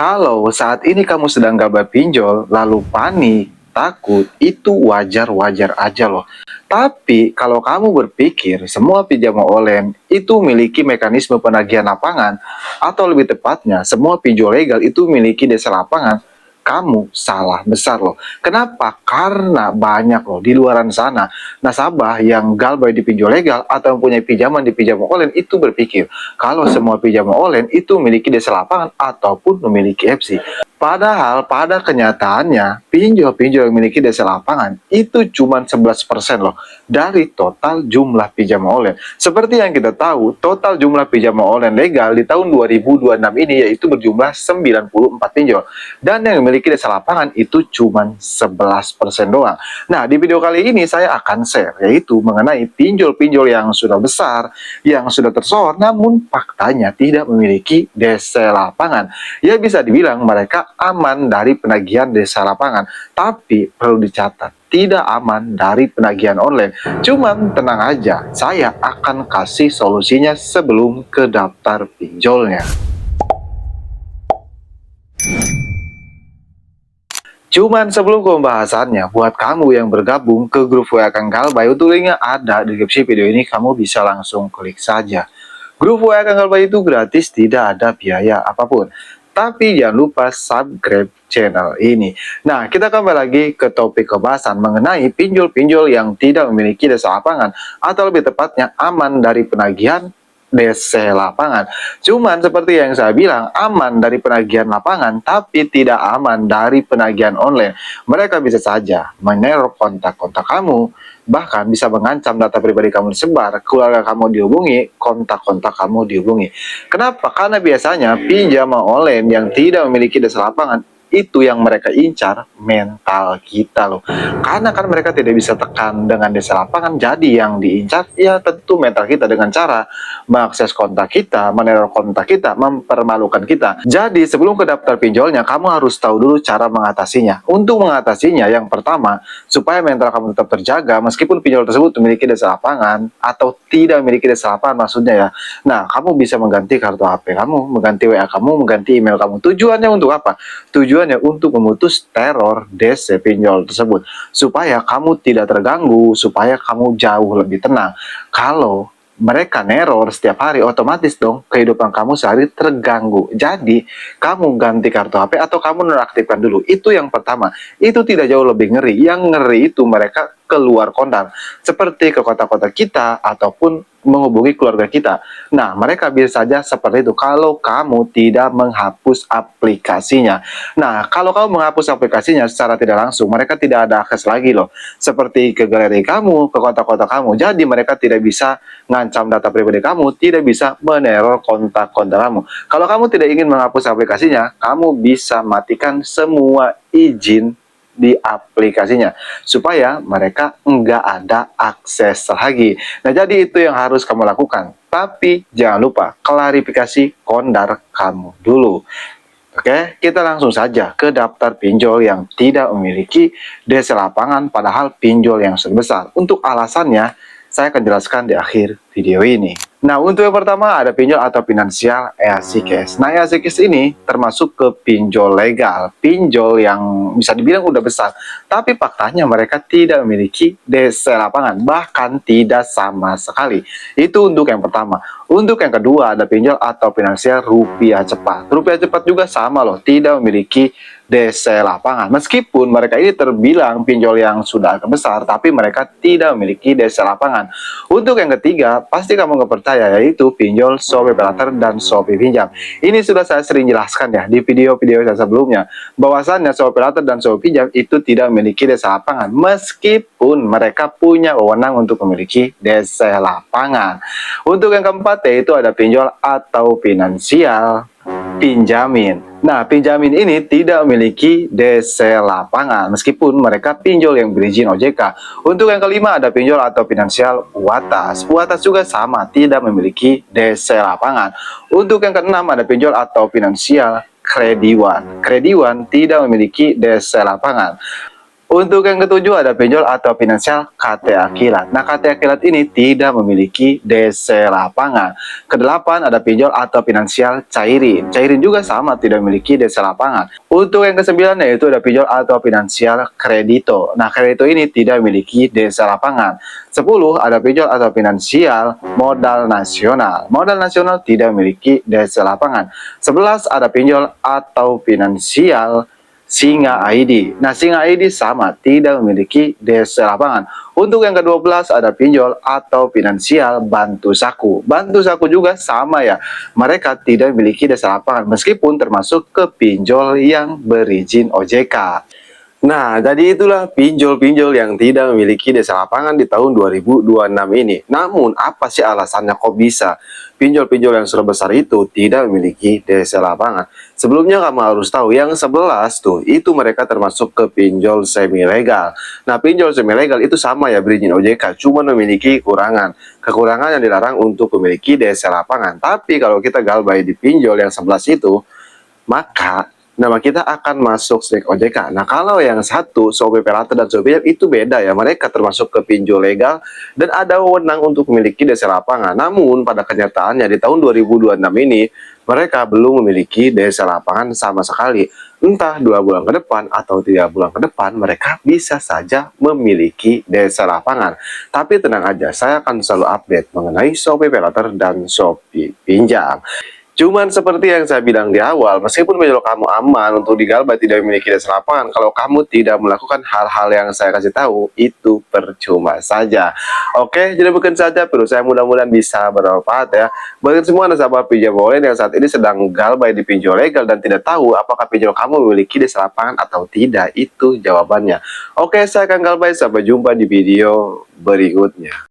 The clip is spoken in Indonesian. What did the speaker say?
Kalau saat ini kamu sedang gagal pinjol, lalu panik, takut, itu wajar-wajar aja loh. Tapi kalau kamu berpikir semua pinjaman online itu memiliki mekanisme penagihan lapangan, atau lebih tepatnya semua pinjol legal itu memiliki desa lapangan, kamu salah besar loh. Kenapa? Karena banyak loh di luaran sana nasabah yang galbay di pinjol legal atau mempunyai pinjaman di pinjaman online itu berpikir kalau semua pinjaman online itu memiliki desa lapangan ataupun memiliki FC. Padahal pada kenyataannya pinjol-pinjol yang memiliki desa lapangan itu cuma 11% loh dari total jumlah pinjaman online. Seperti yang kita tahu, total jumlah pinjaman online legal di tahun 2026 ini yaitu berjumlah 94 pinjol. Dan yang memiliki desa lapangan itu cuma 11% doang. Nah, di video kali ini saya akan share yaitu mengenai pinjol-pinjol yang sudah besar, yang sudah tersohor namun faktanya tidak memiliki desa lapangan. Ya bisa dibilang mereka aman dari penagihan desa lapangan, tapi perlu dicatat tidak aman dari penagihan online. Cuman tenang aja, saya akan kasih solusinya sebelum ke daftar pinjolnya. Cuman sebelum ke pembahasannya, buat kamu yang bergabung ke grup WA Kang Galbay, untuk linknya ada di deskripsi video ini, kamu bisa langsung klik saja. Grup WA Kang Galbay itu gratis, tidak ada biaya apapun. Tapi jangan lupa subscribe channel ini. Nah, kita kembali lagi ke topik pembahasan mengenai pinjol-pinjol yang tidak memiliki desa lapangan, atau lebih tepatnya aman dari penagihan DC lapangan. Cuman seperti yang saya bilang, aman dari penagihan lapangan, tapi tidak aman dari penagihan online. Mereka bisa saja meneror kontak-kontak kamu, bahkan bisa mengancam data pribadi kamu disebar, keluarga kamu dihubungi, kontak-kontak kamu dihubungi. Kenapa? Karena biasanya pinjaman online yang tidak memiliki desa lapangan itu yang mereka incar mental kita loh. Karena kan mereka tidak bisa tekan dengan desa lapangan, jadi yang diincar ya tentu mental kita dengan cara mengakses kontak kita, meneror kontak kita, mempermalukan kita. Jadi sebelum ke daftar pinjolnya, kamu harus tahu dulu cara mengatasinya. Untuk mengatasinya, yang pertama, supaya mental kamu tetap terjaga meskipun pinjol tersebut memiliki desa lapangan atau tidak memiliki desa lapangan maksudnya ya. Nah, kamu bisa mengganti kartu HP kamu, mengganti WA kamu, mengganti email kamu. Tujuannya untuk apa? Tujuannya untuk memutus teror DC pinjol tersebut, supaya kamu tidak terganggu, supaya kamu jauh lebih tenang. Kalau mereka neror setiap hari, otomatis dong kehidupan kamu sehari terganggu. Jadi kamu ganti kartu HP atau kamu nonaktifkan dulu. Itu yang pertama. Itu tidak jauh lebih ngeri. Yang ngeri itu mereka keluar kondang, seperti ke kota-kota kita ataupun menghubungi keluarga kita. Nah, mereka bisa saja seperti itu kalau kamu tidak menghapus aplikasinya. Nah, kalau kamu menghapus aplikasinya secara tidak langsung, mereka tidak ada akses lagi loh. Seperti ke galeri kamu, ke kota-kota kamu. Jadi mereka tidak bisa ngancam data pribadi kamu, tidak bisa meneror kontak-kontak kamu. Kalau kamu tidak ingin menghapus aplikasinya, kamu bisa matikan semua izin di aplikasinya supaya mereka nggak ada akses lagi. Nah, jadi itu yang harus kamu lakukan. Tapi jangan lupa klarifikasi kondar kamu dulu. Oke, kita langsung saja ke daftar pinjol yang tidak memiliki desa lapangan padahal pinjol yang sebesar. Untuk alasannya, saya akan jelaskan di akhir video ini. Nah, untuk yang pertama ada pinjol atau finansial EASY Cash. Nah, EASY Cash ini termasuk ke pinjol legal, pinjol yang bisa dibilang udah besar, tapi faktanya mereka tidak memiliki desa lapangan, bahkan tidak sama sekali. Itu untuk yang pertama. Untuk yang kedua ada pinjol atau finansial rupiah cepat. Rupiah cepat juga sama loh, tidak memiliki desa lapangan. Meskipun mereka ini terbilang pinjol yang sudah agak besar, tapi mereka tidak memiliki desa lapangan. Untuk yang ketiga, pasti kamu nggak percaya, yaitu pinjol Shopee Paylater dan Shopee Pinjam. Ini sudah saya sering jelaskan ya di video-video saya sebelumnya, bahwasannya Shopee Paylater dan Shopee Pinjam itu tidak memiliki desa lapangan, meskipun mereka punya wewenang untuk memiliki desa lapangan. Untuk yang keempat, yaitu ada pinjol atau finansial pinjamin. Nah, pinjamin ini tidak memiliki DC lapangan, meskipun mereka pinjol yang berizin OJK. Untuk yang kelima ada pinjol atau finansial UATAS. UATAS juga sama, tidak memiliki DC lapangan. Untuk yang keenam ada pinjol atau finansial krediwan. Krediwan tidak memiliki DC lapangan. Untuk yang ketujuh ada pinjol atau finansial KTA Kilat. Nah, KTA Kilat ini tidak memiliki DC lapangan. Kedelapan ada pinjol atau finansial cairin. Cairin juga sama, tidak memiliki DC lapangan. Untuk yang kesembilan yaitu ada pinjol atau finansial kredito. Nah, kredito ini tidak memiliki DC lapangan. 10 ada pinjol atau finansial modal nasional. Modal nasional tidak memiliki DC lapangan. 11 ada pinjol atau finansial Singa ID. Nah, Singa ID sama, tidak memiliki DC lapangan. Untuk yang ke-12 ada pinjol atau finansial Bantu Saku. Bantu Saku juga sama ya, mereka tidak memiliki DC lapangan meskipun termasuk ke pinjol yang berizin OJK. Nah, jadi itulah pinjol-pinjol yang tidak memiliki desa lapangan di tahun 2026 ini. Namun, apa sih alasannya kok bisa pinjol-pinjol yang sudah besar itu tidak memiliki desa lapangan? Sebelumnya kamu harus tahu, yang 11 tuh, itu mereka termasuk ke pinjol semi-legal. Nah, pinjol semi-legal itu sama ya berizin OJK, cuma memiliki kekurangan. Kekurangan yang dilarang untuk memiliki desa lapangan. Tapi kalau kita galbay di pinjol yang 11 itu, maka nama kita akan masuk snack OJK. Nah, kalau yang satu, SOP Operator dan SOP itu beda ya. Mereka termasuk ke pinjol legal dan ada wewenang untuk memiliki desa lapangan. Namun, pada kenyataannya di tahun 2026 ini, mereka belum memiliki desa lapangan sama sekali. Entah 2 bulan ke depan atau 3 bulan ke depan, mereka bisa saja memiliki desa lapangan. Tapi tenang aja, saya akan selalu update mengenai SOP Operator dan SOP Pinjam. Cuman seperti yang saya bilang di awal, meskipun pinjol kamu aman untuk digalbay tidak memiliki dasar lapangan, kalau kamu tidak melakukan hal-hal yang saya kasih tahu, itu percuma saja. Oke, jadi mungkin saja video saya mudah-mudahan bisa bermanfaat ya. Bagi semua nasabah pinjam online yang saat ini sedang galbay di pinjol legal dan tidak tahu apakah pinjol kamu memiliki dasar lapangan atau tidak, itu jawabannya. Oke, saya akan galbay, sampai jumpa di video berikutnya.